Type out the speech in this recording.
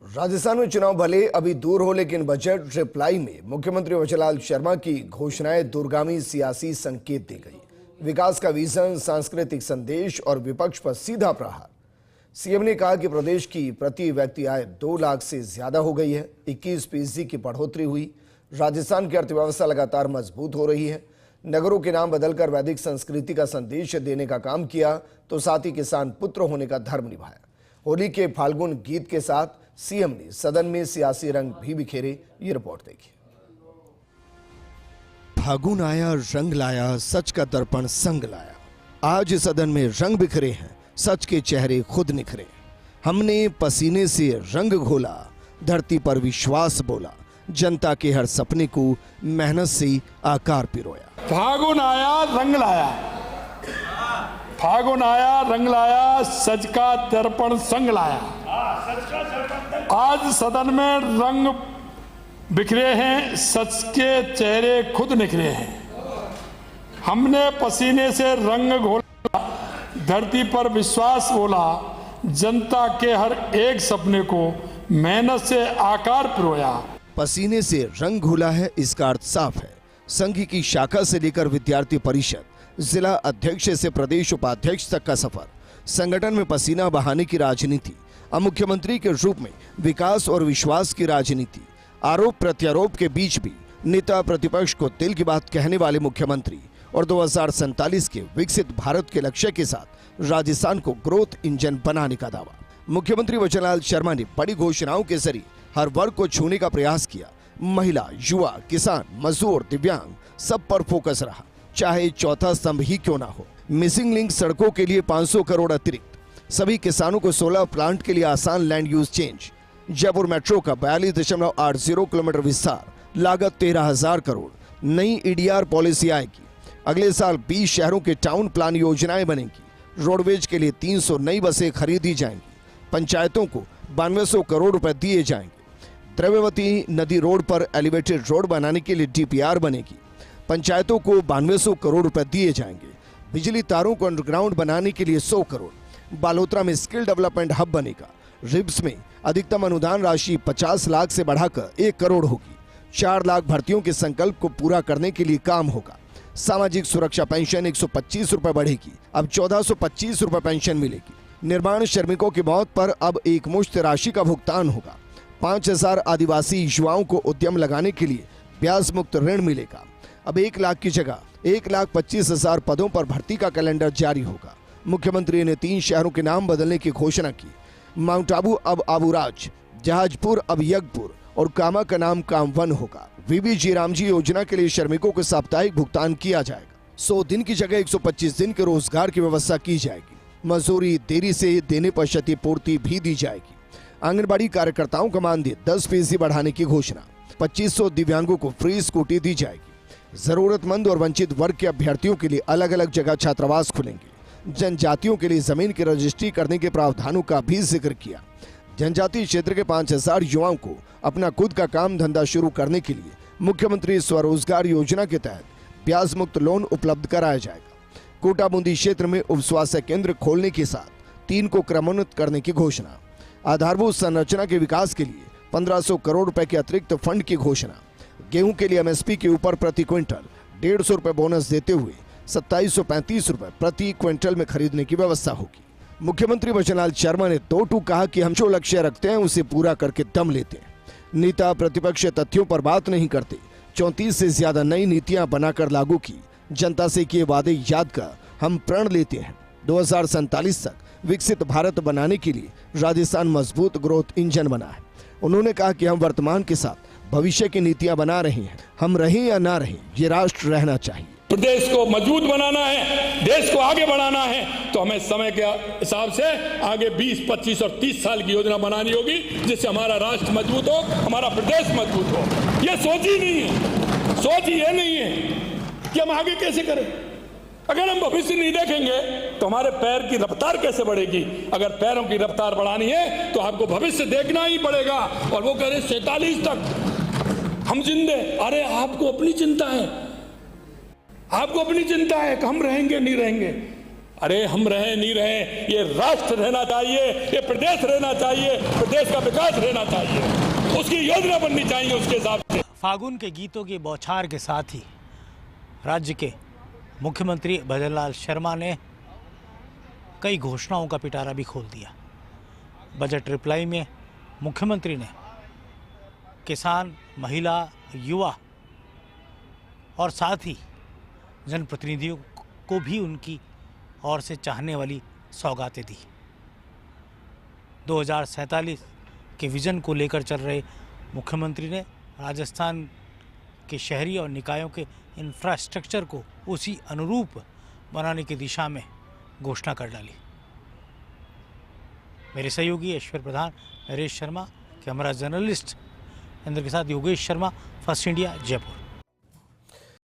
राजस्थान में चुनाव भले अभी दूर हो, लेकिन बजट रिप्लाई में मुख्यमंत्री वचनलाल शर्मा की घोषणाएं दूरगामी सियासी संकेत दी गई। विकास का विजन, सांस्कृतिक संदेश और विपक्ष पर सीधा प्रहार। सीएम ने कहा कि प्रदेश की प्रति व्यक्ति आय 2 लाख से ज्यादा हो गई है, 21% की बढ़ोतरी हुई। राजस्थान की अर्थव्यवस्था लगातार मजबूत हो रही है। नगरों के नाम बदलकर वैदिक संस्कृति का संदेश देने का काम किया, तो साथ ही किसान पुत्र होने का धर्म निभाया। होली के फाल्गुन गीत के साथ सीएम ने सदन में सियासी रंग भी बिखेरे। ये रिपोर्ट देखिए। फागुन आया, रंग लाया, सच का दर्पण संग लाया। आज सदन में रंग बिखरे हैं, सच के चेहरे खुद निखरे। हमने पसीने से रंग घोला, धरती पर विश्वास बोला, जनता के हर सपने को मेहनत से आकार पिरोया। फागुन आया, रंग लाया, फागुन आया, रंग लाया, सच का दर्पण संग लाया। आज सदन में रंग बिखरे हैं, सच के चेहरे खुद निखरे हैं। हमने पसीने से रंग घोला, धरती पर विश्वास बोला, जनता के हर एक सपने को मेहनत से आकार पिरोया। पसीने से रंग घोला है, इसका अर्थ साफ है। संघ की शाखा से लेकर विद्यार्थी परिषद, जिला अध्यक्ष से प्रदेश उपाध्यक्ष तक का सफर। संगठन में पसीना बहाने की राजनीति, अब मुख्यमंत्री के रूप में विकास और विश्वास की राजनीति। आरोप प्रत्यारोप के बीच भी नेता प्रतिपक्ष को दिल की बात कहने वाले मुख्यमंत्री और 2047 के विकसित भारत के लक्ष्य के साथ राजस्थान को ग्रोथ इंजन बनाने का दावा। मुख्यमंत्री वचनलाल शर्मा ने बड़ी घोषणाओं के जरिए हर वर्ग को छूने का प्रयास किया। महिला, युवा, किसान, मजदूर, दिव्यांग, सब पर फोकस रहा, चाहे चौथा स्तंभ ही क्यों ना हो। मिसिंग लिंक सड़कों के लिए 500 करोड़ अतिरिक्त, सभी किसानों को 16 प्लांट के लिए आसान land use change. Jaipur metro का 42.80 किलोमीटर विस्तार, लागत 13,000 करोड़। नई ईडीआर पॉलिसी आएगी। अगले साल 20 शहरों के टाउन प्लान योजनाएं बनेंगी। रोडवेज के लिए 300 नई बसें खरीदी जाएंगी। पंचायतों को 9200 करोड़ रुपए दिए जाएंगे। द्रव्यवती नदी रोड पर एलिवेटेड रोड बनाने के लिए डीपीआर बनेगी। पंचायतों को 9200 करोड़ रुपए दिए जाएंगे। बिजली तारों को अंडरग्राउंड बनाने के लिए 100 करोड़। बालोतरा में स्किल डेवलपमेंट हब बनेगा। रिब्स में अधिकतम अनुदान राशि 50 लाख से बढ़ाकर 1 करोड़ होगी। 4 लाख भर्तियों के संकल्प को पूरा करने के लिए काम होगा। सामाजिक सुरक्षा पेंशन 125 रुपए बढ़ेगी, अब 1425 रुपए पेंशन मिलेगी। निर्माण श्रमिकों की मौत पर अब एक मुश्त राशि का भुगतान होगा। 5000 आदिवासी युवाओं को उद्यम लगाने के लिए ब्याज मुक्त ऋण मिलेगा। अब 1 लाख की जगह 1,25,000 पदों पर भर्ती का कैलेंडर जारी होगा। मुख्यमंत्री ने 3 शहरों के नाम बदलने की घोषणा की। माउंट आबू अब आबूराज, जहाजपुर अब यज्ञपुर और कामा का नाम कामवन होगा। वीबीजी रामजी योजना के लिए श्रमिकों को साप्ताहिक भुगतान किया जाएगा। 100 दिन की जगह 125 दिन के रोजगार की व्यवस्था की जाएगी। मजदूरी देरी से देने पर क्षतिपूर्ति भी दी जाएगी। आंगनबाड़ी कार्यकर्ताओं का मानदेय 10% बढ़ाने की घोषणा। 2500 दिव्यांगों को फ्री स्कूटी दी जाएगी। जरूरतमंद और वंचित वर्ग के अभ्यर्थियों के लिए अलग अलग जगह छात्रावास खुलेंगे। जनजातियों के लिए जमीन की रजिस्ट्री करने के प्रावधानों का भी जिक्र किया। जनजातीय क्षेत्र के 5000 युवाओं को अपना खुद का काम धंधा शुरू करने के लिए मुख्यमंत्री स्वरोजगार योजना के तहत ब्याज मुक्त लोन उपलब्ध कराया जाएगा। कोटा बूंदी क्षेत्र में उप स्वास्थ्य केंद्र खोलने के साथ 3 को क्रमोन्नत करने की घोषणा। आधारभूत संरचना के विकास के लिए 1500 करोड़ रुपए के अतिरिक्त फंड की घोषणा। गेहूं के लिए एमएसपी के ऊपर प्रति क्विंटल 150 रुपए बोनस देते हुए 2735 रुपए प्रति क्विंटल में खरीदने की व्यवस्था होगी। मुख्यमंत्री वचनलाल शर्मा ने 2 टूक कहा कि हम जो लक्ष्य रखते हैं उसे पूरा करके दम लेते हैं। नेता प्रतिपक्ष तथ्यों पर बात नहीं करते। 34 से ज्यादा नई नीतियां बनाकर लागू की। जनता से किए वादे याद कर हम प्रण लेते हैं। 2047 तक विकसित भारत बनाने के लिए राजस्थान मजबूत ग्रोथ इंजन बना है। उन्होंने कहा कि हम वर्तमान के साथ भविष्य की नीतियां बना रहे हैं। हम रहें या ना रहें, ये राष्ट्र रहना चाहिए। प्रदेश को मजबूत बनाना है, देश को आगे बढ़ाना है, तो हमें समय के हिसाब से आगे 20, 25 और 30 साल की योजना बनानी होगी, जिससे हमारा राष्ट्र मजबूत हो, हमारा प्रदेश मजबूत हो। ये सोच ही नहीं है। सोच ये नहीं है कि हम आगे कैसे करें। अगर हम भविष्य नहीं देखेंगे तो हमारे पैर की रफ्तार कैसे बढ़ेगी। अगर पैरों की रफ्तार बढ़ानी है तो आपको भविष्य देखना ही पड़ेगा। और वो कह रहे 47 तक हम जिंदे। अरे आपको अपनी चिंता है, आपको अपनी चिंता है कि हम रहेंगे नहीं रहेंगे। अरे हम रहे नहीं रहे, ये राष्ट्र रहना चाहिए, ये प्रदेश रहना चाहिए, प्रदेश का विकास रहना चाहिए, उसकी योजना बननी चाहिए उसके हिसाब से। फागुन के गीतों की बौछार के साथ ही राज्य के मुख्यमंत्री भजनलाल शर्मा ने कई घोषणाओं का पिटारा भी खोल दिया। बजट रिप्लाई में मुख्यमंत्री ने किसान, महिला, युवा और साथ ही जनप्रतिनिधियों को भी उनकी ओर से चाहने वाली सौगातें दी। 2047 के विजन को लेकर चल रहे मुख्यमंत्री ने राजस्थान के शहरी और निकायों के इंफ्रास्ट्रक्चर को उसी अनुरूप बनाने की दिशा में घोषणा कर डाली। मेरे सहयोगी ईश्वर प्रधान, नरेश शर्मा, कैमरा जर्नलिस्ट इंद्र के साथ योगेश शर्मा, फर्स्ट इंडिया, जयपुर।